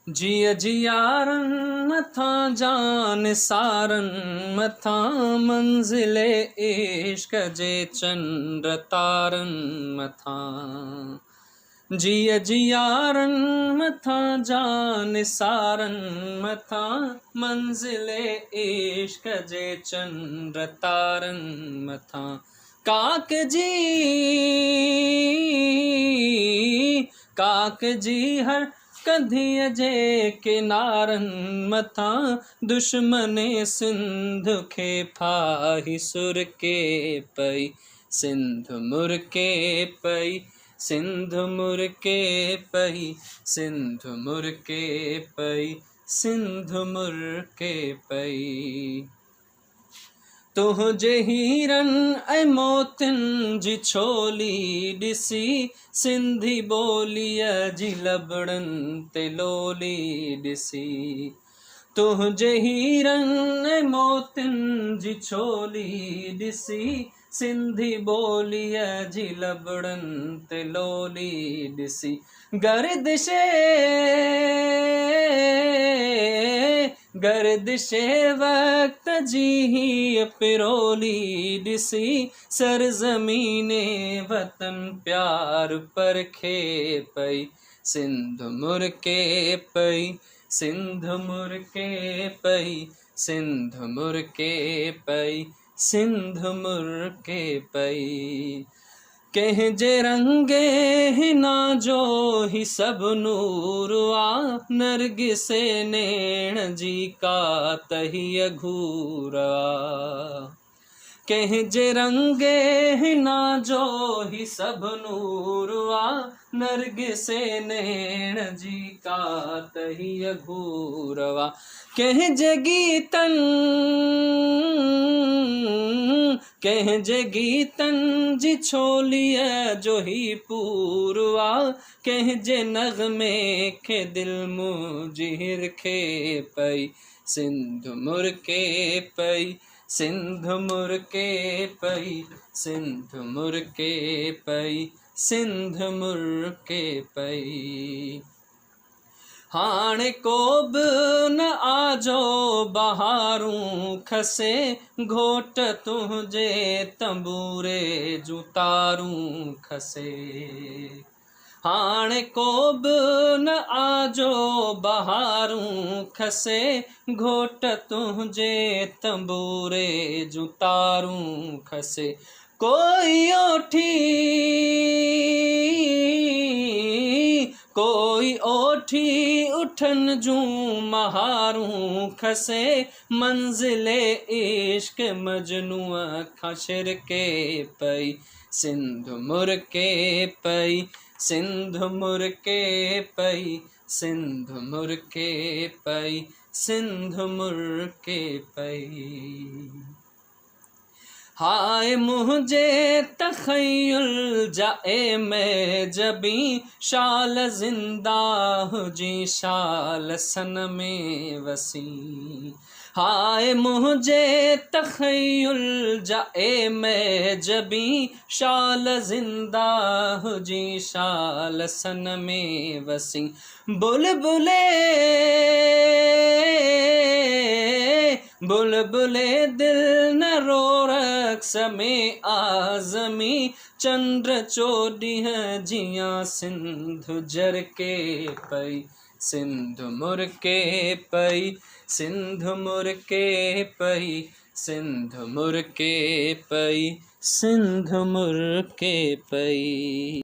जिया जियारन मथा जान सारन मथा मंजिले इश्क जे चंद्र तारन मथा। जिया जियारन मथा जान सारन मथा मंजिले इश्क जे चंद्र तारन मथा। काक जी हर कधी जे किनारन मथा दुश्मने सिंध खे फाही सुर के पई सिंध मुर के पई सिंध मुर के पई सिंध मुर के पई सिंध मुर के पई। तुझे हीरन ऐ मोतिन जी छोली ॾिसी सिंधी ॿोलीअ जी लबड़न ते लोली ॾिसी। तुझे हीरन ऐ मोतिन जी छोली ॾिसी सिंधी ॿोलीअ जी लबड़न ते लोली ॾिसी। गर्दिशे वक्त जी ही पिरोली ॾिसी सरज़मीने वतन प्यार परखे पई सिंध मुर के पई सिंध मुर के पई सिंध मुर के पई सिंध मुर के पई। कंहिंजे रंगे हिना जो ही सब नूर आ नरगिसे नेण जी का तही अघूर आ। कंहिंजे रंगे हिना जो ही सब नूर आ नरगिसे नेण जी का तही अघूर आ। कंहिंजे गीतन जी छोलीअ जो ही पूरवा कंहिंजे नग़मे खे दिल मुंहिंजी खे पई सिंध मुर के पई सिंध मुर के पई सिंध मुर के पई सिंध मुर के पई। हाणे को बि न आजो बहारूं खसे घोट तुंहिंजे तंबूरे जूं तारूं खसे। हाणे को बि न आजो बहारूं खसे घोट तुंहिंजे तंबूरे जूं तारूं खसे। कोई ओठी उठन जूं महारूं खसे मंजिले इश्क मजनूअ खां छिरके पई सिंध मुर के पई सिंध मुर के पई सिंध मुर के पई सिंध मुर के पई। हाय मुझे तख़य्युल जाए मैं जबी शाल जिंदा हुजी शाल सन में वसी। हाय मुझे तख़य्युल जाए मैं जबी शाल जिंदा हुजी शाल सन में वसी। बुलबुले दिल न रो रक्स में आज़मी चंद्र चोॾीह जियां सिंध जर के पई सिंध मुर के पई सिंध मुर के पई सिंध मुर के पई सिंध मुर के पई।